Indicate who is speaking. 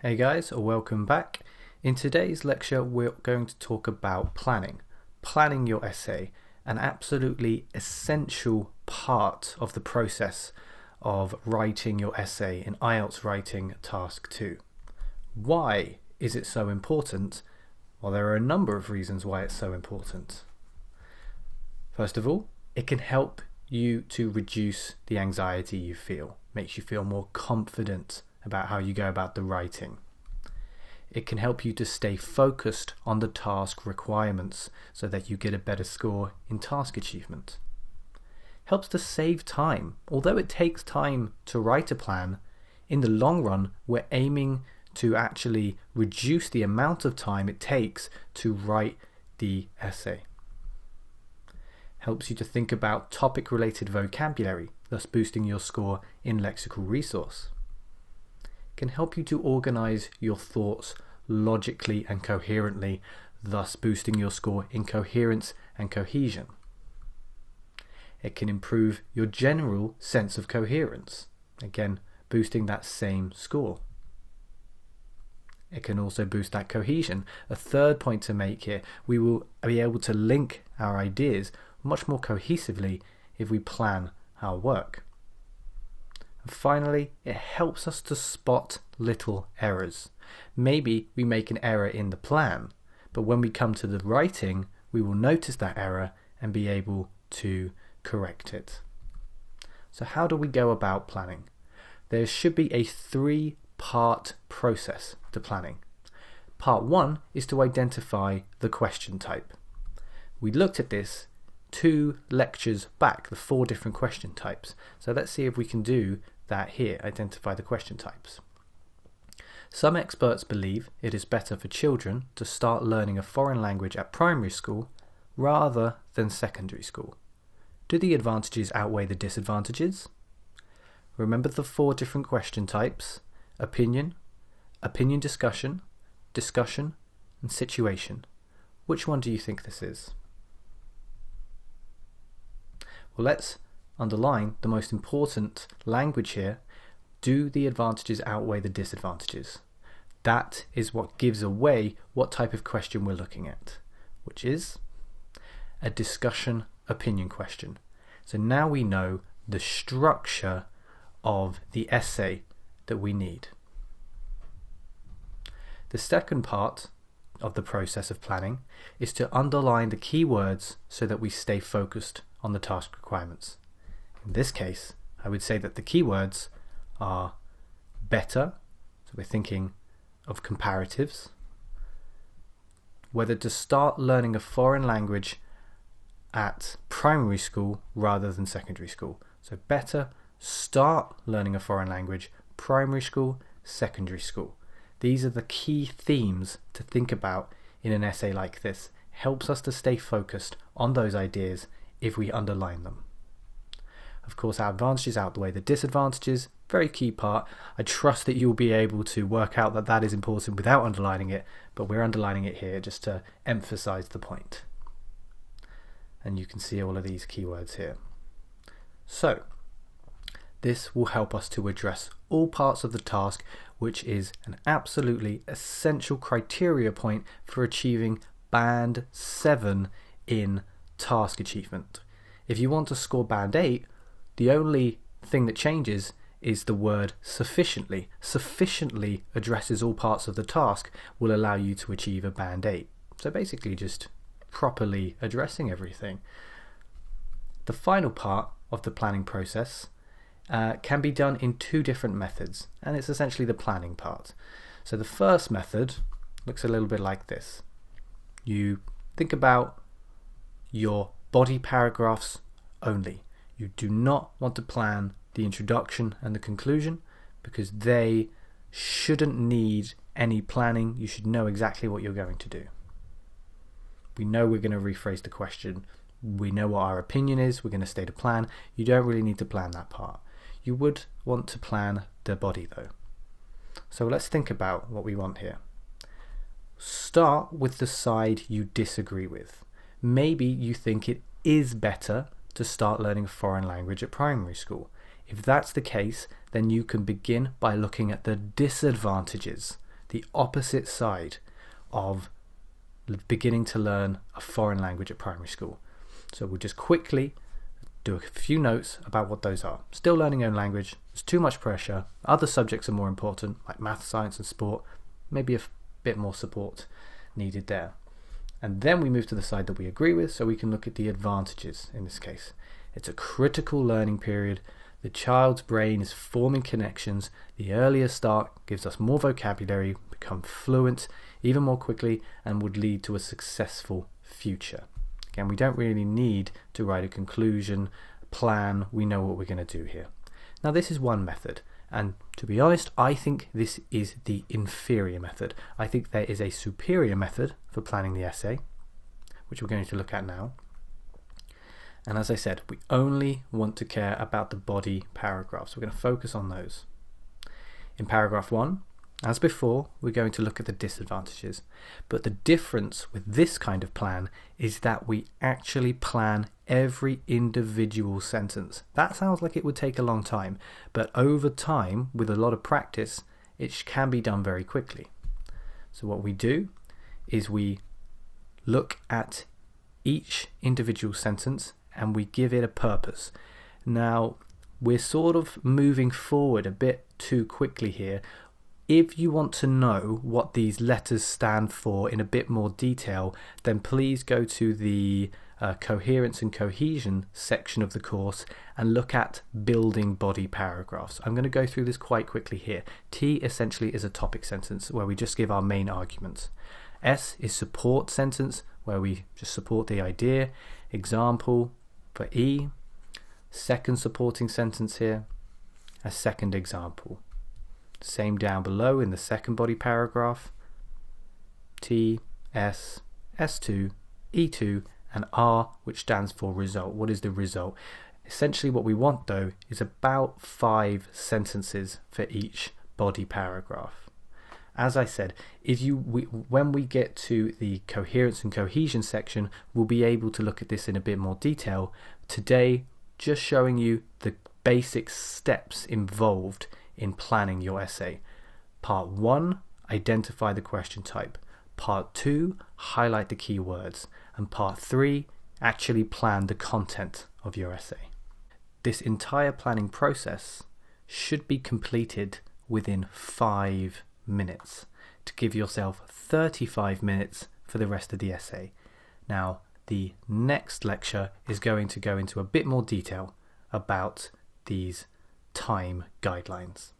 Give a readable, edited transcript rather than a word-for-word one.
Speaker 1: Hey guys, welcome back. In today's lecture we're going to talk about planning your essay, an absolutely essential part of the process of writing your essay in IELTS Writing Task 2. Why is it so important? Well, there are a number of reasons why it's so important. First of all, it can help you to reduce the anxiety you feel, makes you feel more confident about how you go about the writing. It can help you to stay focused on the task requirements so that you get a better score in task achievement. Helps to save time. Although it takes time to write a plan, in the long run we're aiming to actually reduce the amount of time it takes to write the essay. Helps you to think about topic-related vocabulary, thus boosting your score in lexical resource. Can help you to organize your thoughts logically and coherently, thus boosting your score in coherence and cohesion. It can improve your general sense of coherence, again boosting that same score. It can also boost that cohesion. A third point to make here, we will be able to link our ideas much more cohesively if we plan our work. And finally, it helps us to spot little errors. Maybe we make an error in the plan, but when we come to the writing, we will notice that error and be able to correct it. So how do we go about planning? There should be a 3-part process to planning. Part 1 is to identify the question type. We looked at this 2 lectures back, the 4 different question types. So let's see if we can do that here, identify the question types. Some experts believe it is better for children to start learning a foreign language at primary school rather than secondary school. Do the advantages outweigh the disadvantages? Remember the 4 different question types: opinion, opinion discussion, discussion, and situation. Which one do you think this is? Well, let's underline the most important language here. Do the advantages outweigh the disadvantages? That is what gives away what type of question we're looking at, which is a discussion opinion question. So now we know the structure of the essay that we need. The second part of the process of planning is to underline the key words so that we stay focused on the task requirements. In this case, I would say that the keywords are better, so we're thinking of comparatives, whether to start learning a foreign language at primary school rather than secondary school. So better, start learning a foreign language, primary school, secondary school. These are the key themes to think about in an essay like this. Helps us to stay focused on those ideas if we underline them. Of course, our advantages outweigh the disadvantages. Very key part. I trust that you'll be able to work out that that is important without underlining it, but we're underlining it here just to emphasize the point. And you can see all of these keywords here. So, this will help us to address all parts of the task, which is an absolutely essential criteria point for achieving Band 7 in task achievement. If you want to score Band 8, the only thing that changes is the word sufficiently. Sufficiently addresses all parts of the task, will allow you to achieve a Band 8. So basically just properly addressing everything. The final part of the planning process can be done in 2 different methods, and it's essentially the planning part. So the first method looks a little bit like this. You think about your body paragraphs only. You do not want to plan the introduction and the conclusion because they shouldn't need any planning. You should know exactly what you're going to do. We know we're going to rephrase the question. We know what our opinion is. We're going to state a plan. You don't really need to plan that part. You would want to plan the body though. So let's think about what we want here. Start with the side you disagree with. Maybe you think it is better to start learning a foreign language at primary school. If that's the case, then you can begin by looking at the disadvantages the opposite side of beginning to learn a foreign language at primary school. So we'll just quickly do a few notes about what those are. Still learning your own language, there's too much pressure, other subjects are more important, like math, science and sport, maybe a bit more support needed there. And then we move to the side that we agree with, so we can look at the advantages in this case. It's a critical learning period. The child's brain is forming connections. The earlier start gives us more vocabulary, become fluent even more quickly, and would lead to a successful future. Again, we don't really need to write a conclusion, plan, we know what we're going to do here. Now this is one method, and to be honest, I think this is the inferior method. I think there is a superior method for planning the essay, which we're going to look at now. And as I said, we only want to care about the body paragraphs. We're going to focus on those. In paragraph 1, as before, we're going to look at the disadvantages. But the difference with this kind of plan is that we actually plan every individual sentence. That sounds like it would take a long time, but over time, with a lot of practice, it can be done very quickly. So what we do is we look at each individual sentence and we give it a purpose. Now, we're sort of moving forward a bit too quickly here. If you want to know what these letters stand for in a bit more detail, then please go to the coherence and cohesion section of the course and look at building body paragraphs. I'm going to go through this quite quickly here. T essentially is a topic sentence where we just give our main arguments. S is support sentence where we just support the idea. Example for E, second supporting sentence here, a second example. Same down below in the second body paragraph. T, S, S2, E2 and R, which stands for result. What is the result? Essentially what we want though is about 5 sentences for each body paragraph. As I said, when we get to the coherence and cohesion section, we'll be able to look at this in a bit more detail. Today, just showing you the basic steps involved in planning your essay. Part 1, identify the question type. Part 2, highlight the key words. And part 3, actually plan the content of your essay. This entire planning process should be completed within 5 minutes to give yourself 35 minutes for the rest of the essay. Now, the next lecture is going to go into a bit more detail about these time guidelines.